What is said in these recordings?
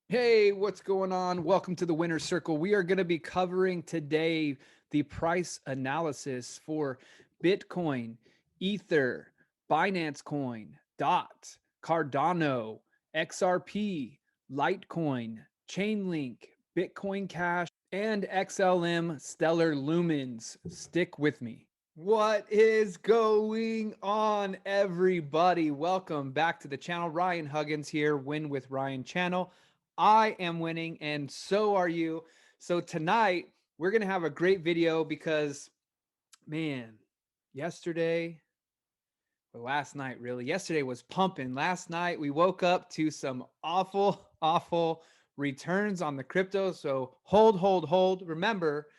Hey, what's going on? Welcome to the Winner's Circle. We are going to be covering today the price analysis for Bitcoin, Ether, Binance Coin, DOT, Cardano, XRP, Litecoin, Chainlink, Bitcoin Cash, and XLM Stellar Lumens. Stick with me. What is going on, everybody? Welcome back to the channel. Ryan Huggins here, Win with Ryan channel. I am winning, and so are you. So tonight we're gonna have a great video because, man, yesterday or last night, really, yesterday was pumping. Last night we woke up to some awful returns on the crypto. So hold. Remember,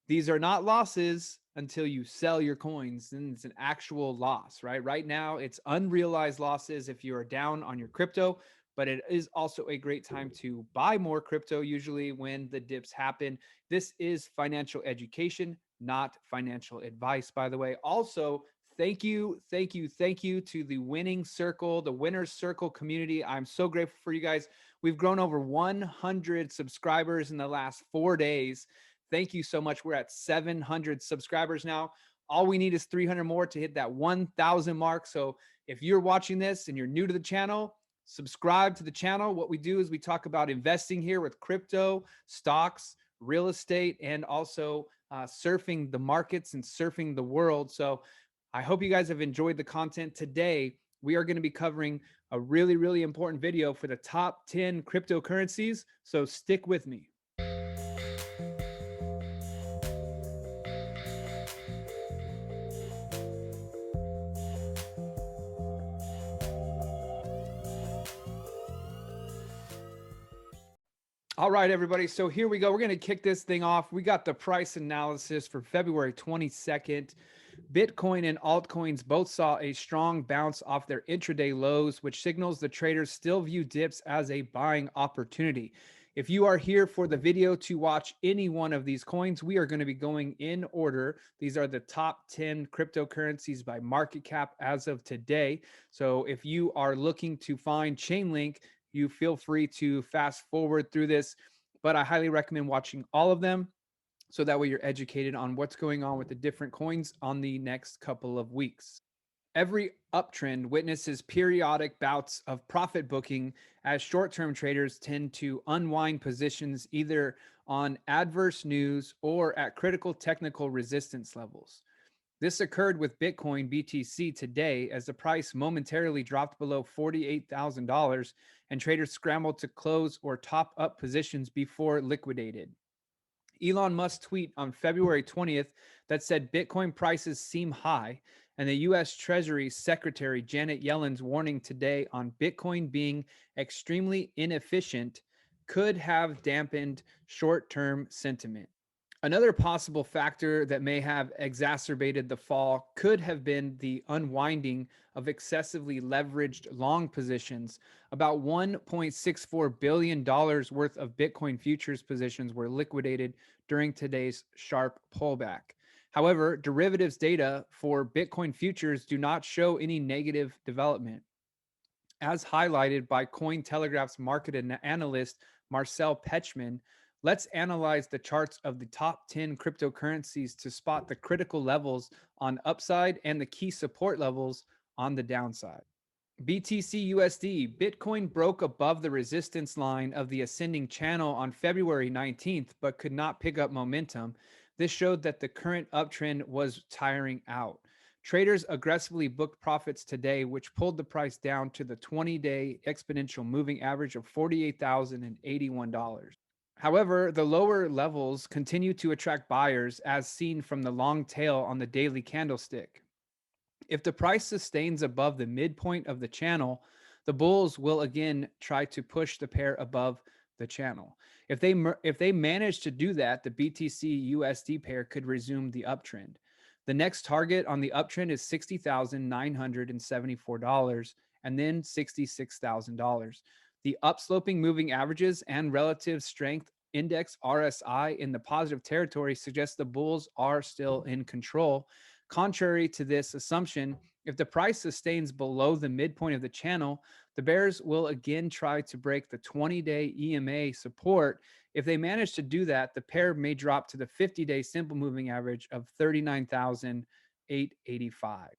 these are not losses until you sell your coins. Then it's an actual loss, right? Right now, it's unrealized losses if you are down on your crypto, but it is also a great time to buy more crypto, usually when the dips happen. This is financial education, not financial advice, by the way. Also, thank you to the winning circle, the Winner's Circle community. I'm so grateful for you guys. We've grown over 100 subscribers in the last 4 days. Thank you so much. We're at 700 subscribers now. All we need is 300 more to hit that 1,000 mark. So if you're watching this and you're new to the channel, subscribe to the channel. What we do is we talk about investing here with crypto, stocks, real estate, and also surfing the markets and surfing the world. So I hope you guys have enjoyed the content today. We are going to be covering a really important video for the top 10 cryptocurrencies. So stick with me. All right, everybody. So here we go. We're going to kick this thing off. We got the price analysis for February 22nd. Bitcoin and altcoins both saw a strong bounce off their intraday lows, which signals the traders still view dips as a buying opportunity. If you are here for the video to watch any one of these coins, we are going to be going in order. These are the top 10 cryptocurrencies by market cap as of today. So if you are looking to find Chainlink, you feel free to fast forward through this, but I highly recommend watching all of them so that way you're educated on what's going on with the different coins on the next couple of weeks. Every uptrend witnesses periodic bouts of profit booking as short-term traders tend to unwind positions either on adverse news or at critical technical resistance levels. This occurred with Bitcoin BTC today as the price momentarily dropped below $48,000 and traders scrambled to close or top up positions before liquidated. Elon Musk tweet on February 20th that said Bitcoin prices seem high, and the US Treasury Secretary Janet Yellen's warning today on Bitcoin being extremely inefficient could have dampened short-term sentiment. Another possible factor that may have exacerbated the fall could have been the unwinding of excessively leveraged long positions. About $1.64 billion worth of Bitcoin futures positions were liquidated during today's sharp pullback. However, derivatives data for Bitcoin futures do not show any negative development. As highlighted by Cointelegraph's market analyst Marcel Pechman, let's analyze the charts of the top 10 cryptocurrencies to spot the critical levels on upside and the key support levels on the downside. BTC USD, Bitcoin broke above the resistance line of the ascending channel on February 19th, but could not pick up momentum. This showed that the current uptrend was tiring out. Traders aggressively booked profits today, which pulled the price down to the 20-day exponential moving average of $48,081. However, the lower levels continue to attract buyers as seen from the long tail on the daily candlestick. If the price sustains above the midpoint of the channel, the bulls will again try to push the pair above the channel. If they manage to do that, the BTC USD pair could resume the uptrend. The next target on the uptrend is $60,974 and then $66,000. The upsloping moving averages and relative strength index RSI in the positive territory suggests the bulls are still in control. Contrary to this assumption, if the price sustains below the midpoint of the channel, The bears will again try to break the 20-day EMA support. If they manage to do that, the pair may drop to the 50-day simple moving average of 39,885.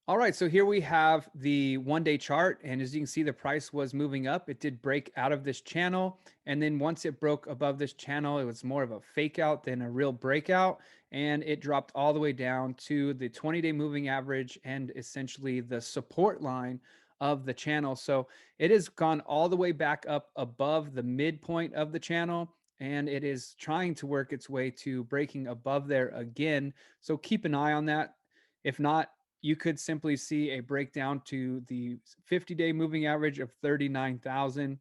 All right, so here we have the 1-day chart, and as you can see, the price was moving up. It did break out of this channel, and then once it broke above this channel, it was more of a fake out than a real breakout, and it dropped all the way down to the 20-day moving average and essentially the support line of the channel. So it has gone all the way back up above the midpoint of the channel, and it is trying to work its way to breaking above there again. So keep an eye on that. If not, you could simply see a breakdown to the 50-day moving average of 39,000,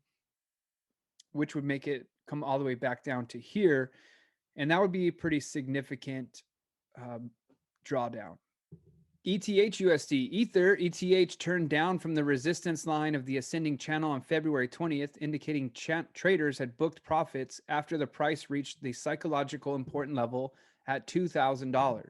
which would make it come all the way back down to here. And that would be a pretty significant drawdown. ETH USD. ETH turned down from the resistance line of the ascending channel on February 20th, indicating traders had booked profits after the price reached the psychological important level at $2,000.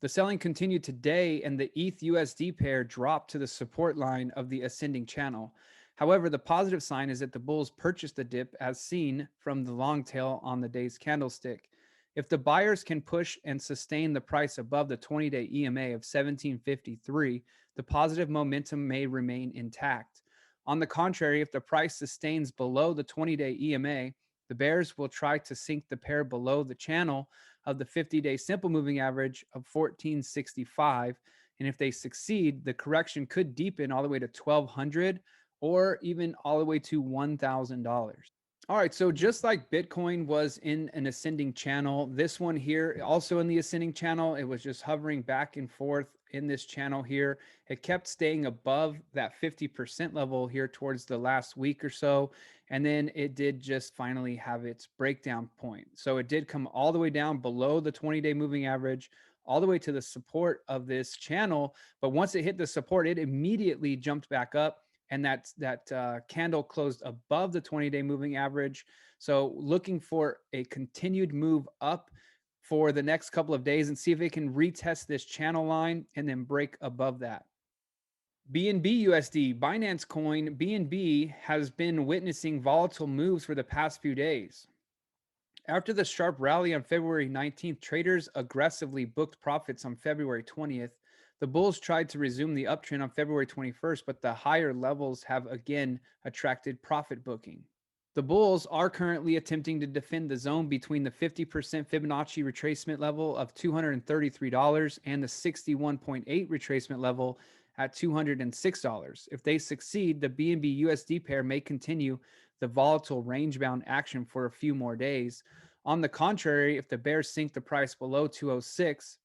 The selling continued today, and the ETH USD pair dropped to the support line of the ascending channel. However, the positive sign is that the bulls purchased the dip as seen from the long tail on the day's candlestick. If the buyers can push and sustain the price above the 20-day EMA of 1753, the positive momentum may remain intact. On the contrary, if the price sustains below the 20-day EMA, the bears will try to sink the pair below the channel of the 50-day simple moving average of 1465. And if they succeed, the correction could deepen all the way to 1200 or even all the way to $1,000. All right, so just like Bitcoin was in an ascending channel, this one here also in the ascending channel, it was just hovering back and forth in this channel here. It kept staying above that 50% level here towards the last week or so, and then it did just finally have its breakdown point. So it did come all the way down below the 20-day moving average, all the way to the support of this channel. But once it hit the support, it immediately jumped back up, and that candle closed above the 20-day moving average. So looking for a continued move up for the next couple of days and see if it can retest this channel line and then break above that. BNB USD, Binance coin, BNB has been witnessing volatile moves for the past few days. After the sharp rally on February 19th, traders aggressively booked profits on February 20th. The bulls tried to resume the uptrend on February 21st, but the higher levels have again attracted profit booking. The bulls are currently attempting to defend the zone between the 50% Fibonacci retracement level of $233 and the 61.8 retracement level at $206. If they succeed, the BNB USD pair may continue the volatile range-bound action for a few more days. On the contrary, if the bears sink the price below 206,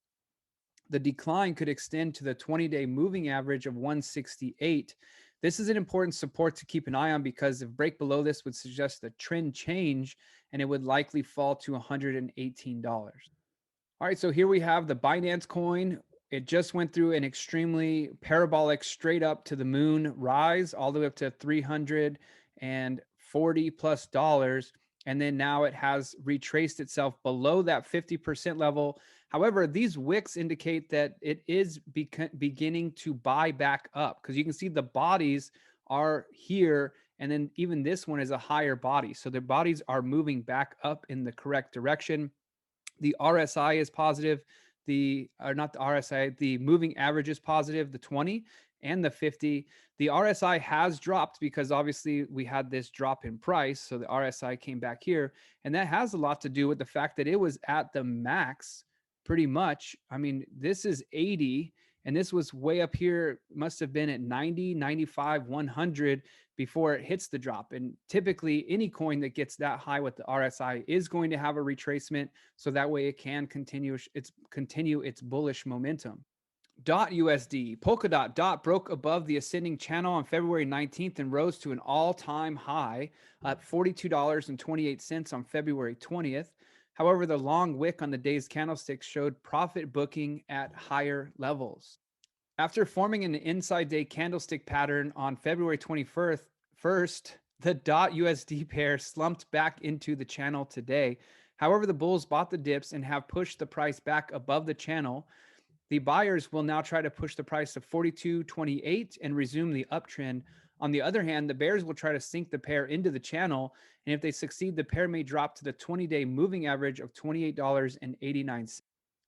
the decline could extend to the 20-day moving average of 168. This is an important support to keep an eye on because if break below this would suggest a trend change and it would likely fall to $118. All right, so here we have the Binance coin. It just went through an extremely parabolic straight up to the moon rise all the way up to $340 plus dollars. And then now it has retraced itself below that 50% level. However, these wicks indicate that it is beginning to buy back up because you can see the bodies are here. And then even this one is a higher body. So the bodies are moving back up in the correct direction. The RSI is positive. Not the RSI, the moving average is positive, the 20 and the 50. The RSI has dropped because obviously we had this drop in price. So the RSI came back here. And that has a lot to do with the fact that it was at the max pretty much. I mean, this is 80 and this was way up here, must have been at 90, 95, 100 before it hits the drop. And typically any coin that gets that high with the RSI is going to have a retracement. So that way it can continue its bullish momentum. USD, Polkadot broke above the ascending channel on February 19th and rose to an all-time high at $42.28 on February 20th. However, the long wick on the day's candlestick showed profit booking at higher levels. After forming an inside day candlestick pattern on February 21st, the USD pair slumped back into the channel today. However, the bulls bought the dips and have pushed the price back above the channel. The buyers will now try to push the price to 42.28 and resume the uptrend. On the other hand, the bears will try to sink the pair into the channel, and if they succeed, the pair may drop to the 20-day moving average of $28.89.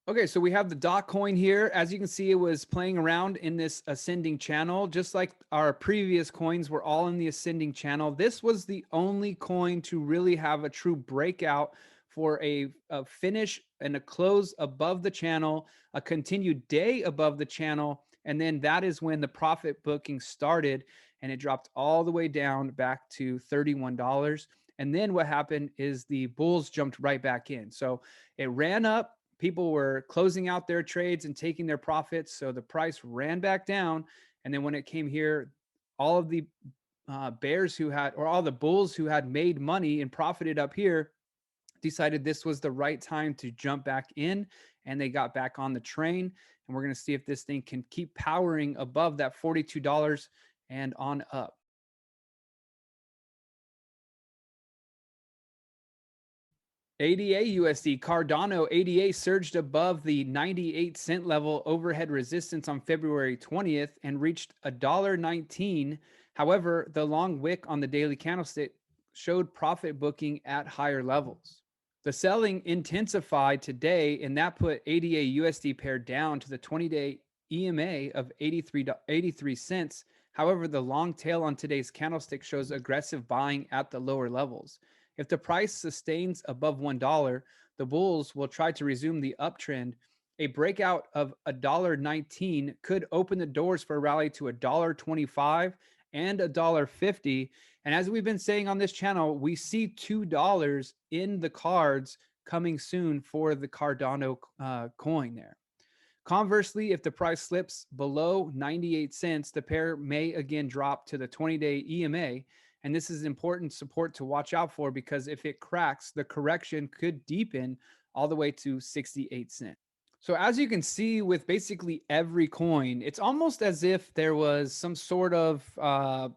Okay, so we have the dot coin here. As you can see, it was playing around in this ascending channel, just like our previous coins were all in the ascending channel. This was the only coin to really have a true breakout for a finish and a close above the channel, a continued day above the channel. And then that is when the profit booking started, and it dropped all the way down back to $31. And then what happened is the bulls jumped right back in. So it ran up, people were closing out their trades and taking their profits. So the price ran back down. And then when it came here, all of the bears who had, or all the bulls who had made money and profited up here, decided this was the right time to jump back in, and they got back on the train. And we're going to see if this thing can keep powering above that $42 and on up. ADA USD Cardano ADA surged above the 98-cent level overhead resistance on February 20th and reached $1.19. However, the long wick on the daily candlestick showed profit booking at higher levels. The selling intensified today, and that put ADA USD pair down to the 20-day EMA of 83 cents. However, the long tail on today's candlestick shows aggressive buying at the lower levels. If the price sustains above $1, the bulls will try to resume the uptrend. A breakout of $1.19 could open the doors for a rally to $1.25 and $1.50. And as we've been saying on this channel, we see $2 in the cards coming soon for the Cardano coin there. Conversely, if the price slips below 98 cents, the pair may again drop to the 20-day EMA. And this is important support to watch out for, because if it cracks, the correction could deepen all the way to 68 cents. So as you can see with basically every coin, it's almost as if there was some sort of, I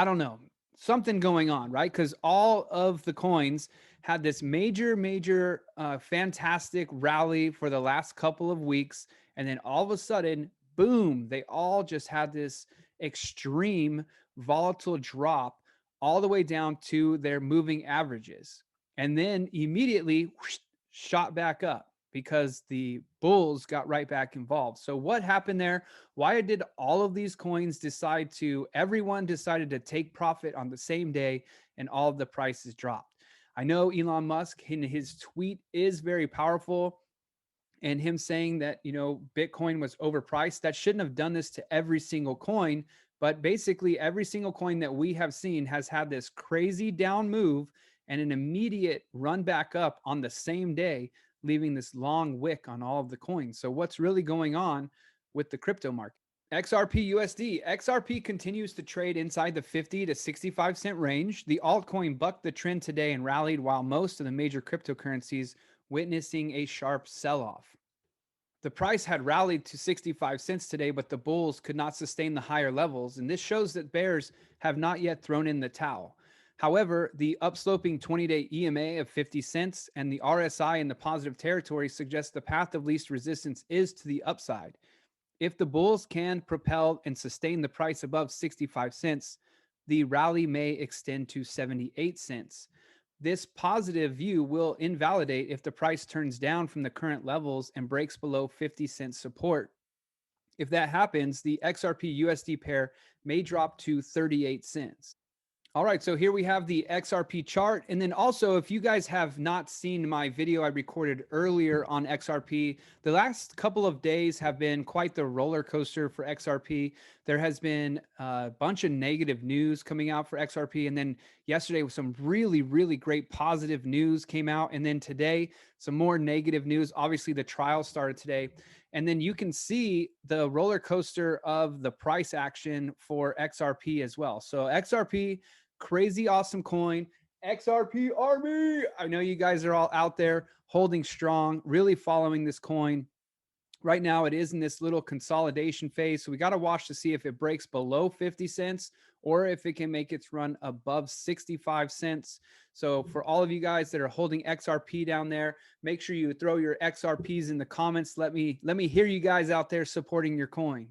don't know, something going on, right? Because all of the coins had this major, fantastic rally for the last couple of weeks. And then all of a sudden, boom, they all just had this extreme volatile drop all the way down to their moving averages. And then immediately whoosh, shot back up because the bulls got right back involved. So what happened there? Why did all of these coins decide to, everyone decided to take profit on the same day and all of the prices dropped? I know Elon Musk in his tweet is very powerful, and him saying that, you know, Bitcoin was overpriced. That shouldn't have done this to every single coin, but basically every single coin that we have seen has had this crazy down move and an immediate run back up on the same day, leaving this long wick on all of the coins. So what's really going on with the crypto market? XRP USD. XRP continues to trade inside the 50 to 65 cent range. The altcoin bucked the trend today and rallied, while most of the major cryptocurrencies witnessing a sharp sell-off. The price had rallied to 65 cents today, but the bulls could not sustain the higher levels, and this shows that bears have not yet thrown in the towel. However, the upsloping 20-day EMA of 50 cents and the RSI in the positive territory suggests the path of least resistance is to the upside. If the bulls can propel and sustain the price above 65 cents, the rally may extend to 78 cents. This positive view will invalidate if the price turns down from the current levels and breaks below 50 cent support. If that happens, the XRP USD pair may drop to 38 cents. All right, so here we have the XRP chart. And then also, if you guys have not seen my video I recorded earlier on XRP, the last couple of days have been quite the roller coaster for XRP. There has been a bunch of negative news coming out for XRP. And then yesterday, some really great positive news came out. And then today, some more negative news. Obviously, the trial started today. And then you can see the roller coaster of the price action for XRP as well. So XRP, crazy awesome coin. XRP Army. I know you guys are all out there holding strong, really following this coin. Right now, it is in this little consolidation phase. So we got to watch to see if it breaks below 50 cents or if it can make its run above 65 cents. So for all of you guys that are holding XRP down there, make sure you throw your XRPs in the comments. Let me hear you guys out there supporting your coin.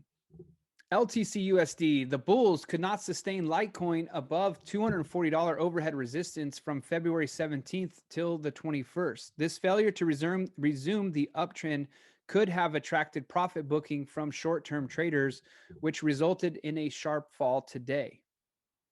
LTC USD, the bulls could not sustain Litecoin above $240 overhead resistance from February 17th till the 21st. This failure to resume the uptrend could have attracted profit booking from short-term traders, which resulted in a sharp fall today.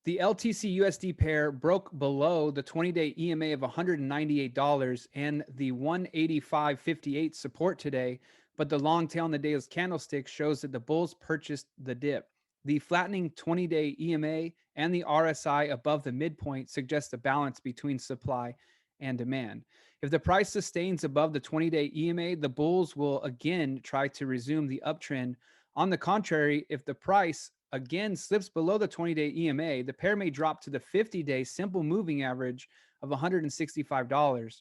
The LTC USD pair broke below the 20-day EMA of $198 and the 185.58 support today, but the long tail in the day's candlestick shows that the bulls purchased the dip. The flattening 20-day EMA and the RSI above the midpoint suggest a balance between supply and demand. If the price sustains above the 20-day EMA, the bulls will again try to resume the uptrend. On the contrary, if the price again slips below the 20-day EMA, the pair may drop to the 50-day simple moving average of $165.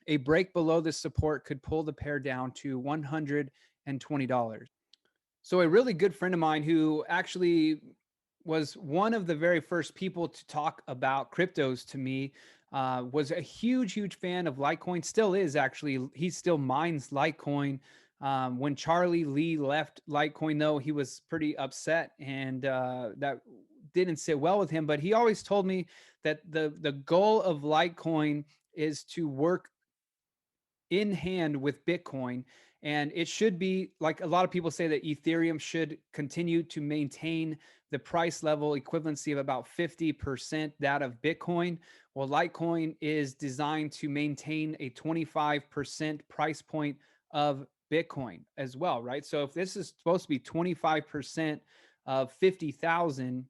A break below this support could pull the pair down to $120. So a really good friend of mine who actually was one of the very first people to talk about cryptos to me, was a huge fan of Litecoin, still is actually. He still mines Litecoin. When Charlie Lee left Litecoin, though, he was pretty upset, and that didn't sit well with him. But he always told me that the goal of Litecoin is to work in hand with Bitcoin. And it should be, like a lot of people say, that Ethereum should continue to maintain the price level equivalency of about 50% that of Bitcoin. Well, Litecoin is designed to maintain a 25% price point of Bitcoin as well, right? So if this is supposed to be 25% of 50,000,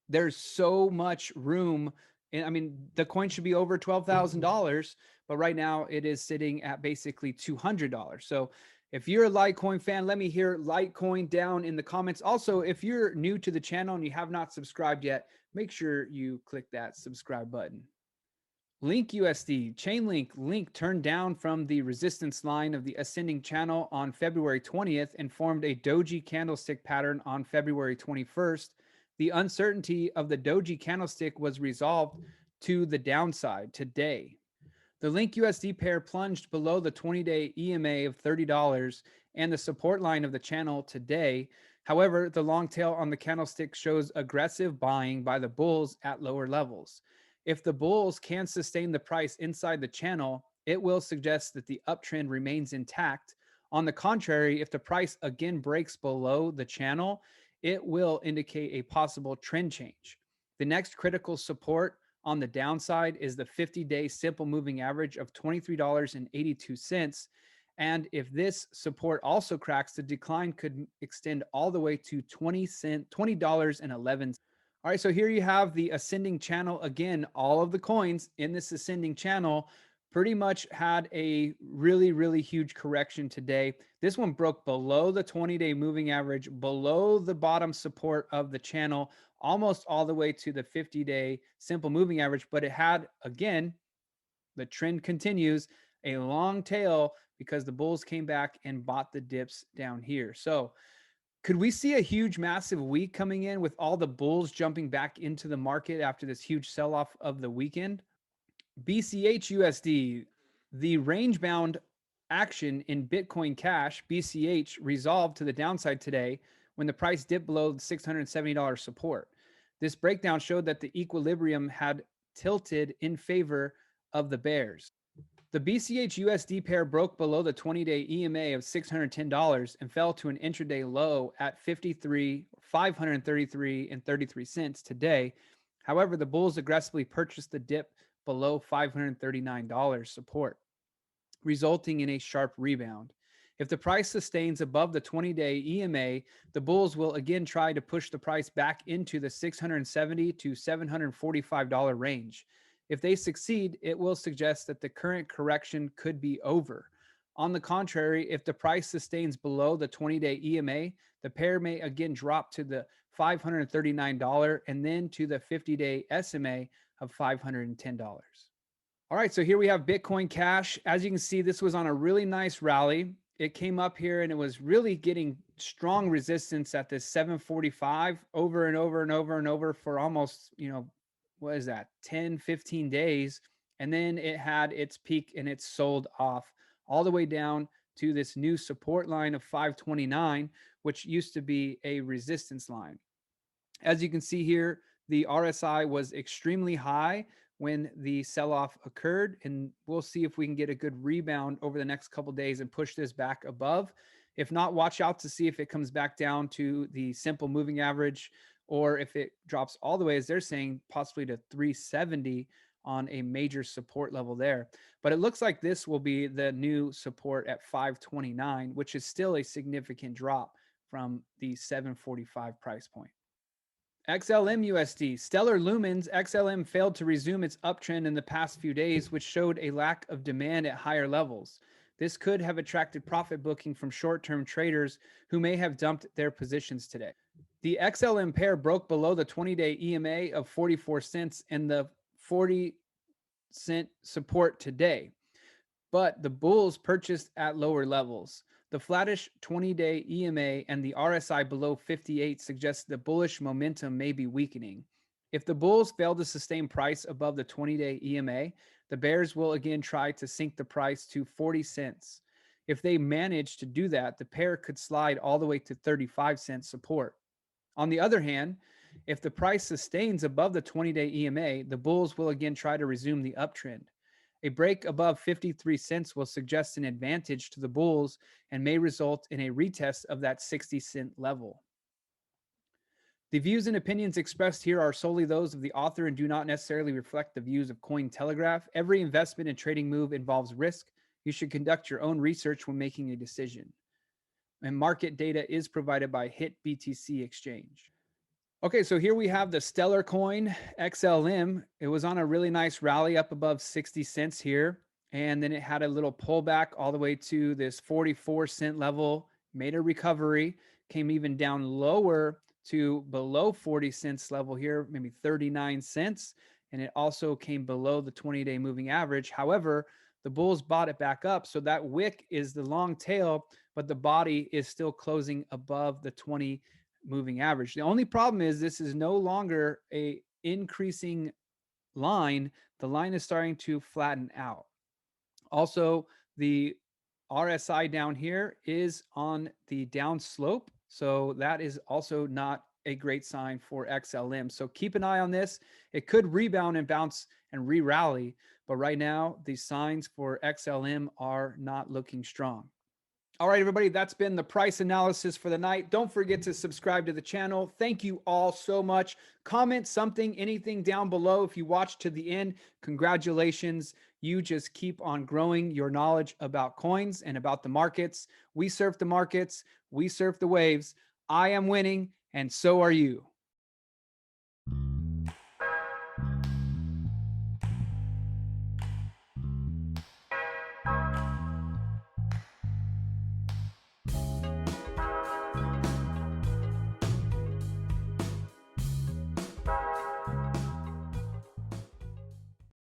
there's so much room. And I mean, the coin should be over $12,000, but right now it is sitting at basically $200. So if you're a Litecoin fan, let me hear Litecoin down in the comments. Also, if you're new to the channel and you have not subscribed yet, make sure you click that subscribe button. Link USD, Chainlink Link turned down from the resistance line of the ascending channel on February 20th and formed a doji candlestick pattern on February 21st. The uncertainty of the doji candlestick was resolved to the downside today. The Link USD pair plunged below the 20-day EMA of $30 and the support line of the channel today. However, the long tail on the candlestick shows aggressive buying by the bulls at lower levels. If the bulls can sustain the price inside the channel, it will suggest that the uptrend remains intact. On the contrary, if the price again breaks below the channel, it will indicate a possible trend change. The next critical support on the downside is the 50-day simple moving average of $23.82. And if this support also cracks, the decline could extend all the way to $20.11. All right, so here you have the ascending channel. Again, all of the coins in this ascending channel pretty much had a really huge correction today. This one broke below the 20-day moving average, below the bottom support of the channel, almost all the way to the 50-day simple moving average. But it had, again, the trend continues, a long tail because the bulls came back and bought the dips down here. So could we see a huge, massive week coming in with all the bulls jumping back into the market after this huge sell-off of the weekend? BCH USD, the range-bound action in Bitcoin Cash, BCH, resolved to the downside today when the price dipped below the $670 support. This breakdown showed that the equilibrium had tilted in favor of the bears. The BCH USD pair broke below the 20-day EMA of $610 and fell to an intraday low at $533.33 today. However, the bulls aggressively purchased the dip below $539 support, resulting in a sharp rebound. If the price sustains above the 20-day EMA, the bulls will again try to push the price back into the $670 to $745 range. If they succeed, it will suggest that the current correction could be over. On the contrary, if the price sustains below the 20-day EMA, the pair may again drop to the $539 and then to the 50-day SMA of $510. All right, so here we have Bitcoin Cash. As you can see, this was on a really nice rally. it came up here and it was really getting strong resistance at this 745 over and over and over and over for almost, what is that, 10, 15 days. And then it had its peak and it sold off all the way down to this new support line of 529, which used to be a resistance line. As you can see here, the RSI was extremely high when the sell-off occurred, and we'll see if we can get a good rebound over the next couple days and push this back above. If not, watch out to see if it comes back down to the simple moving average, or if it drops all the way, as they're saying, possibly to 370 on a major support level there. But it looks like this will be the new support at 529, which is still a significant drop from the 745 price point. XLM USD. Stellar Lumens XLM failed to resume its uptrend in the past few days, which showed a lack of demand at higher levels. This could have attracted profit booking from short-term traders who may have dumped their positions today. The XLM pair broke below the 20-day EMA of 44 cents and the 40-cent support today, but the bulls purchased at lower levels. The flattish 20-day EMA and the RSI below 58 suggests the bullish momentum may be weakening. If the bulls fail to sustain price above the 20-day EMA, the bears will again try to sink the price to 40 cents. If they manage to do that, the pair could slide all the way to 35 cents support. On the other hand, if the price sustains above the 20-day EMA, the bulls will again try to resume the uptrend. A break above 53 cents will suggest an advantage to the bulls and may result in a retest of that 60-cent level. The views and opinions expressed here are solely those of the author and do not necessarily reflect the views of Cointelegraph. Every investment and trading move involves risk. You should conduct your own research when making a decision. And market data is provided by HIT BTC Exchange. Okay, so here we have the Stellar coin XLM. It was on a really nice rally up above 60 cents here. And then it had a little pullback all the way to this 44-cent level, made a recovery, came even down lower to below 40 cents level here, maybe 39 cents. And it also came below the 20-day moving average. However, the bulls bought it back up. So that wick is the long tail, but the body is still closing above the 20 moving average. The only problem is this is no longer a increasing line. The line is starting to flatten out. Also, the RSI down here is on the down slope. So that is also not a great sign for XLM. So keep an eye on this. It could rebound and bounce and re-rally. But right now, the signs for XLM are not looking strong. All right, everybody, that's been the price analysis for the night. Don't forget to subscribe to the channel. Thank you all so much. Comment something, anything down below. If you watched to the end, congratulations. You just keep on growing your knowledge about coins and about the markets. We surf the markets. We surf the waves. I am winning, and so are you.